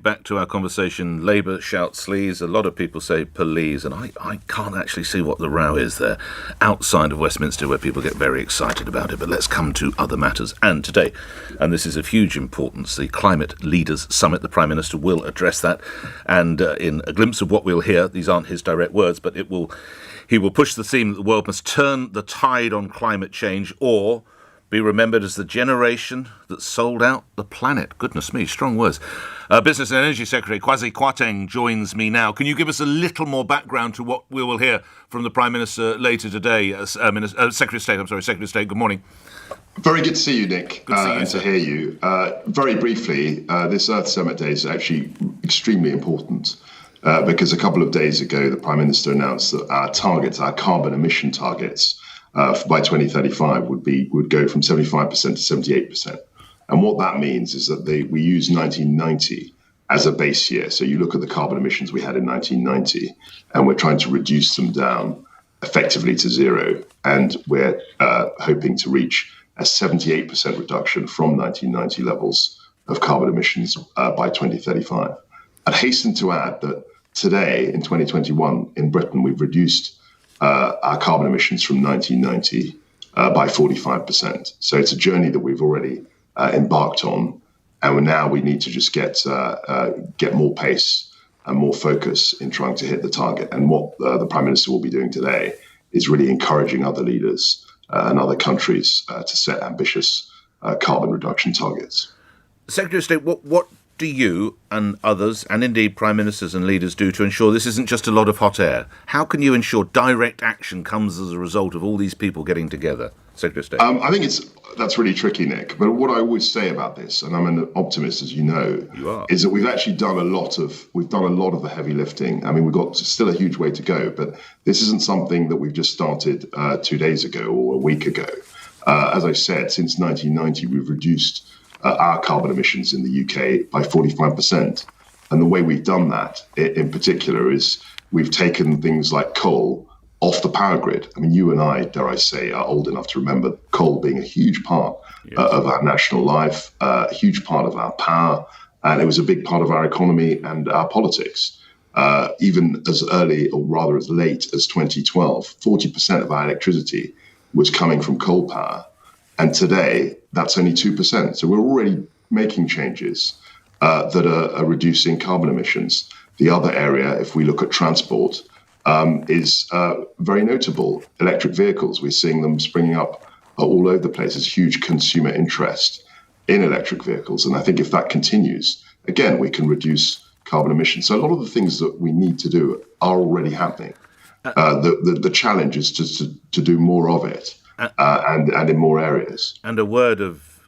Back to our conversation. Labour shouts sleaze. A lot of people say police, and I can't actually see what the row is there outside of Westminster where people get very excited about it. But let's come to other matters. And today, and this is of huge importance, the Climate Leaders Summit. The Prime Minister will address that. And in a glimpse of what we'll hear, these aren't his direct words, but he will push the theme that the world must turn the tide on climate change or be remembered as the generation that sold out the planet. Goodness me, strong words. Business and Energy Secretary Kwasi Kwarteng joins me now. Can you give us a little more background to what we will hear from the Prime Minister later today? Secretary of State, good morning. Very good to see you, Nick, and to hear you. Very briefly, this Earth Summit Day is actually extremely important because a couple of days ago, the Prime Minister announced that our carbon emission targets, by 2035 would go from 75% to 78%. And what that means is that we use 1990 as a base year. So you look at the carbon emissions we had in 1990, and we're trying to reduce them down effectively to zero. And we're hoping to reach a 78% reduction from 1990 levels of carbon emissions by 2035. I'd hasten to add that today, in 2021, in Britain, we've reduced our carbon emissions from 1990 by 45%. So it's a journey that we've already embarked on, and now we need to just get more pace and more focus in trying to hit the target. And what the Prime Minister will be doing today is really encouraging other leaders and other countries to set ambitious carbon reduction targets. Secretary of State, what do you and others, and indeed Prime Ministers and leaders, do to ensure this isn't just a lot of hot air? How can you ensure direct action comes as a result of all these people getting together? Secretary of State. I think that's really tricky, Nick. But what I always say about this, and I'm an optimist, as you know, is that we've actually done a lot of the heavy lifting. I mean, we've got still a huge way to go, but this isn't something that we've just started 2 days ago or a week ago. As I said, since 1990, we've reduced our carbon emissions in the UK by 45%. And the way we've done that, in particular, is we've taken things like coal off the power grid. I mean, you and I, dare I say, are old enough to remember coal being a huge part of our national life, a huge part of our power, and it was a big part of our economy and our politics. Even as early, or rather as late as 2012, 40% of our electricity was coming from coal power. And today, that's only 2%. So we're already making changes that are reducing carbon emissions. The other area, if we look at transport, is very notable. Electric vehicles, we're seeing them springing up all over the place. There's huge consumer interest in electric vehicles. And I think if that continues, again, we can reduce carbon emissions. So a lot of the things that we need to do are already happening. The challenge is to do more of it. And in more areas. And a word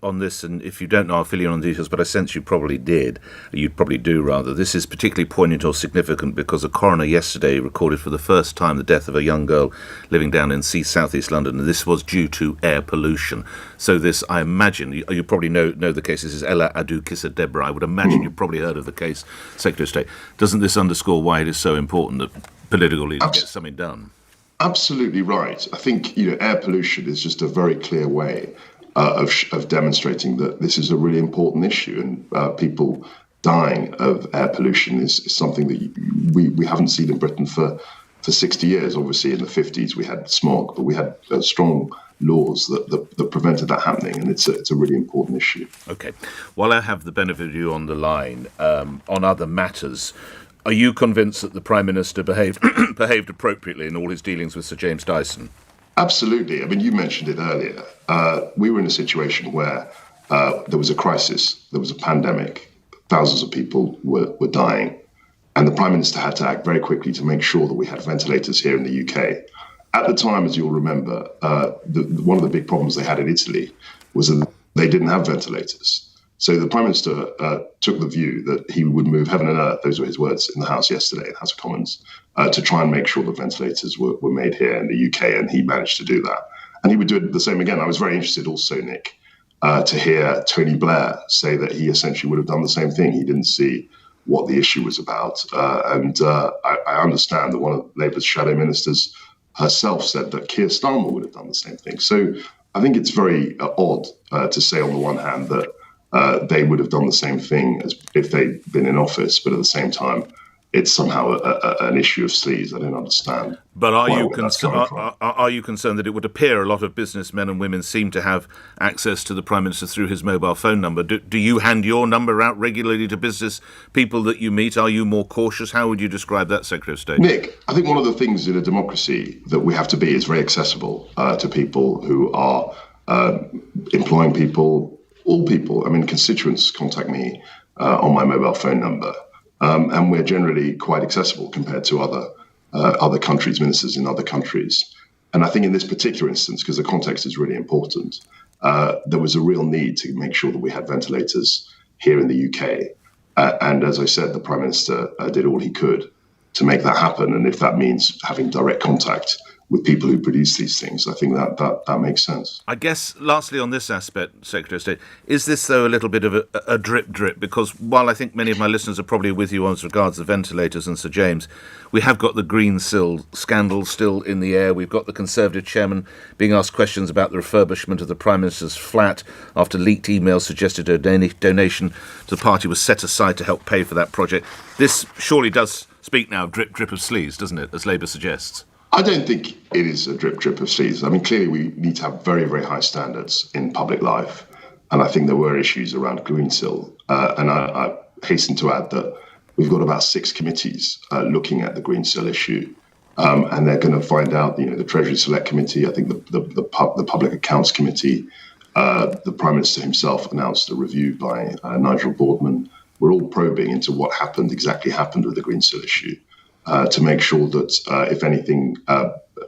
on this, and if you don't know, I'll fill you in on details, but I sense you probably do rather. This is particularly poignant or significant because a coroner yesterday recorded for the first time the death of a young girl living down in southeast London, and this was due to air pollution. So this, I imagine, you probably know the case. This is Ella Adu Kissa Deborah. I would imagine you've probably heard of the case, Secretary of State. Doesn't this underscore why it is so important that political leaders get something done? Absolutely right. I think air pollution is just a very clear way of demonstrating that this is a really important issue, and people dying of air pollution is something that we haven't seen in Britain for 60 years. Obviously, in the 50s we had smog, but we had strong laws that prevented that happening, and it's a really important issue. Okay. While I have the benefit of you on the line, on other matters, are you convinced that the Prime Minister behaved appropriately in all his dealings with Sir James Dyson? Absolutely. I mean, you mentioned it earlier. We were in a situation where there was a crisis, there was a pandemic, thousands of people were dying, and the Prime Minister had to act very quickly to make sure that we had ventilators here in the UK. At the time, as you'll remember, one of the big problems they had in Italy was that they didn't have ventilators. So the Prime Minister took the view that he would move heaven and earth, those were his words in the House yesterday, in the House of Commons, to try and make sure the ventilators were made here in the UK, and he managed to do that. And he would do it the same again. I was very interested also, Nick, to hear Tony Blair say that he essentially would have done the same thing. He didn't see what the issue was about. And I understand that one of Labour's shadow ministers herself said that Keir Starmer would have done the same thing. So I think it's very odd to say on the one hand that they would have done the same thing as if they'd been in office. But at the same time, it's somehow an issue of sleaze. I don't understand. But are you concerned that it would appear a lot of businessmen and women seem to have access to the Prime Minister through his mobile phone number? Do you hand your number out regularly to business people that you meet? Are you more cautious? How would you describe that, Secretary of State? Nick, I think one of the things in a democracy that we have to be is very accessible to people who are employing people, all people. I mean, constituents contact me on my mobile phone number. And we're generally quite accessible compared to other countries, ministers in other countries. And I think in this particular instance, because the context is really important, there was a real need to make sure that we had ventilators here in the UK. And as I said, the Prime Minister did all he could to make that happen. And if that means having direct contact with people who produce these things, I think that makes sense. I guess, lastly, on this aspect, Secretary of State, is this, though, a little bit of a drip? Because while I think many of my listeners are probably with you as regards the ventilators and Sir James, we have got the Greensill scandal still in the air. We've got the Conservative chairman being asked questions about the refurbishment of the Prime Minister's flat after leaked emails suggested a donation to the party was set aside to help pay for that project. This surely does speak now of drip of sleaze, doesn't it, as Labour suggests? I don't think it is a drip of sleaze. I mean, clearly we need to have very, very high standards in public life. And I think there were issues around Greensill. And I hasten to add that we've got about 6 committees looking at the Greensill issue. And they're going to find out, the Treasury Select Committee, I think the Public Accounts Committee, the Prime Minister himself announced a review by Nigel Boardman. We're all probing into what exactly happened with the Greensill issue. To make sure that if anything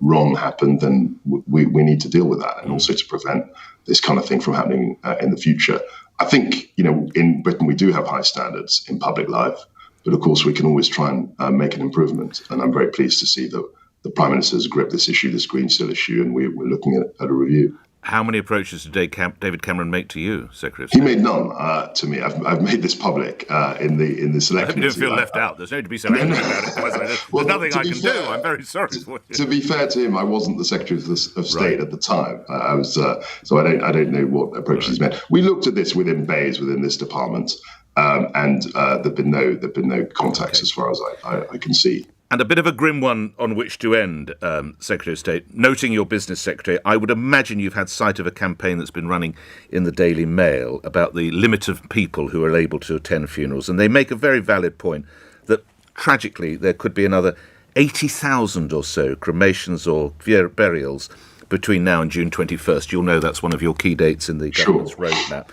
wrong happened, then we need to deal with that, and also to prevent this kind of thing from happening in the future. I think, in Britain we do have high standards in public life, but of course we can always try and make an improvement. And I'm very pleased to see that the Prime Minister has gripped this issue, this Greensill issue, and we're looking at a review. How many approaches did David Cameron make to you, Secretary of State? He made none to me. I've made this public in the select committee. I don't feel left out. There's no need to be so angry about it. There's nothing I can do. I'm very sorry for you. To be fair to him, I wasn't the Secretary of State at the time. I was, so I don't know what approaches he's made. We looked at this within bays within this department, and there've been no contacts as far as I can see. And a bit of a grim one on which to end, Secretary of State. Noting your business secretary, I would imagine you've had sight of a campaign that's been running in the Daily Mail about the limit of people who are able to attend funerals. And they make a very valid point that, tragically, there could be another 80,000 or so cremations or burials between now and June 21st. You'll know that's one of your key dates in the government's roadmap.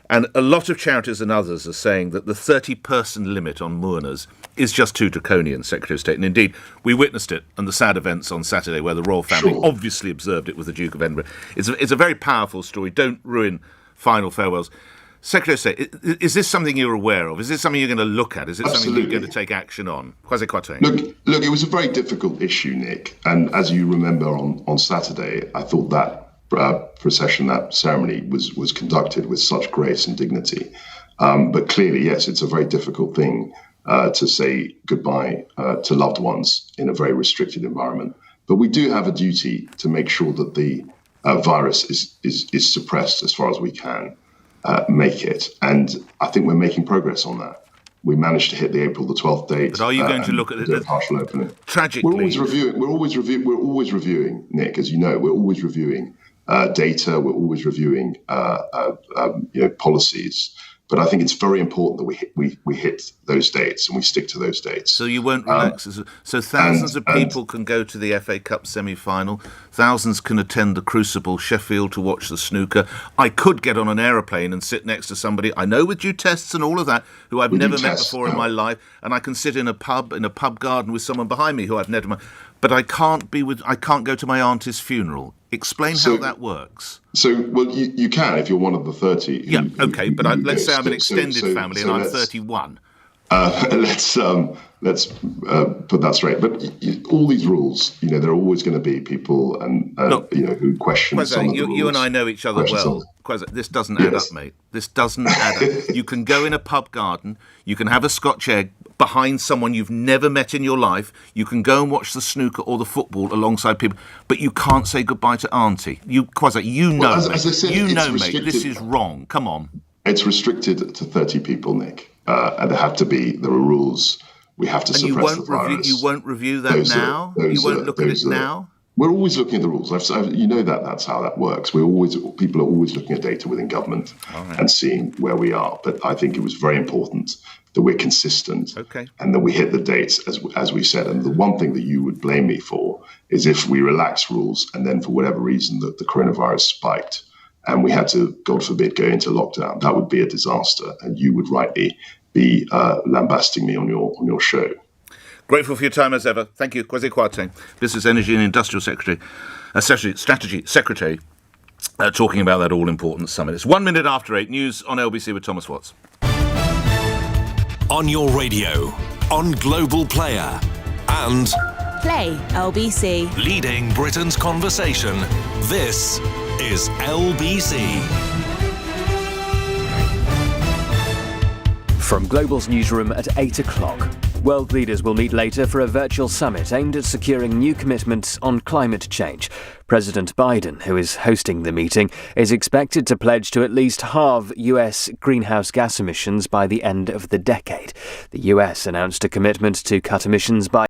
And a lot of charities and others are saying that the 30-person limit on mourners is just too draconian, Secretary of State. And indeed, we witnessed it and the sad events on Saturday where the royal family obviously observed it with the Duke of Edinburgh. It's a very powerful story. Don't ruin final farewells. Secretary of State, is this something you're aware of? Is this something you're going to look at? Is it something you're going to take action on? Kwasi Kwarteng. Look, it was a very difficult issue, Nick. And as you remember on Saturday, I thought that procession, that ceremony was conducted with such grace and dignity. But clearly, yes, it's a very difficult thing to say goodbye to loved ones in a very restricted environment. But we do have a duty to make sure that the virus is suppressed as far as we can make it. And I think we're making progress on that. We managed to hit the April the 12th date. But are you going to look at the partial opening? Tragically, we're always reviewing, Nick, as you know, we're always reviewing data. We're always reviewing, policies. But I think it's very important that we hit those dates and we stick to those dates. So you won't relax. So thousands of people can go to the FA Cup semi-final. Thousands can attend the Crucible Sheffield to watch the snooker. I could get on an aeroplane and sit next to somebody I know with due tests and all of that who I've never met before in my life, and I can sit in a pub garden with someone behind me who I've never met. But I can't go to my auntie's funeral. Explain how that works. So, well, you can if you're one of the 30. But let's say I'm an extended family and I'm 31. Let's put that straight. But all these rules, there are always going to be people who question some of the rules. You and I know each other well. This doesn't add up, mate. This doesn't add up. You can go in a pub garden. You can have a Scotch egg behind someone you've never met in your life. You can go and watch the snooker or the football alongside people, but you can't say goodbye to Auntie. Kwasi, mate. This is wrong. Come on. It's restricted to 30 people, Nick. And there are rules. We have to suppress the virus. You won't review that now? You won't look at it now? We're always looking at the rules. You know that's how that works. People are always looking at data within government and seeing where we are. But I think it was very important that we're consistent and that we hit the dates as we said. And the one thing that you would blame me for is if we relax rules and then for whatever reason the coronavirus spiked and we had to, God forbid, go into lockdown. That would be a disaster, and you would rightly be lambasting me on your show. Grateful for your time as ever. Thank you, Kwasi Kwarteng, Business, Energy and Industrial Strategy Secretary, talking about that all-important summit. It's 1 minute after 8. News on LBC with Thomas Watts. On your radio, on Global Player, and Play LBC. Leading Britain's conversation. This is LBC. From Global's newsroom at 8 o'clock. World leaders will meet later for a virtual summit aimed at securing new commitments on climate change. President Biden, who is hosting the meeting, is expected to pledge to at least halve US greenhouse gas emissions by the end of the decade. The US announced a commitment to cut emissions by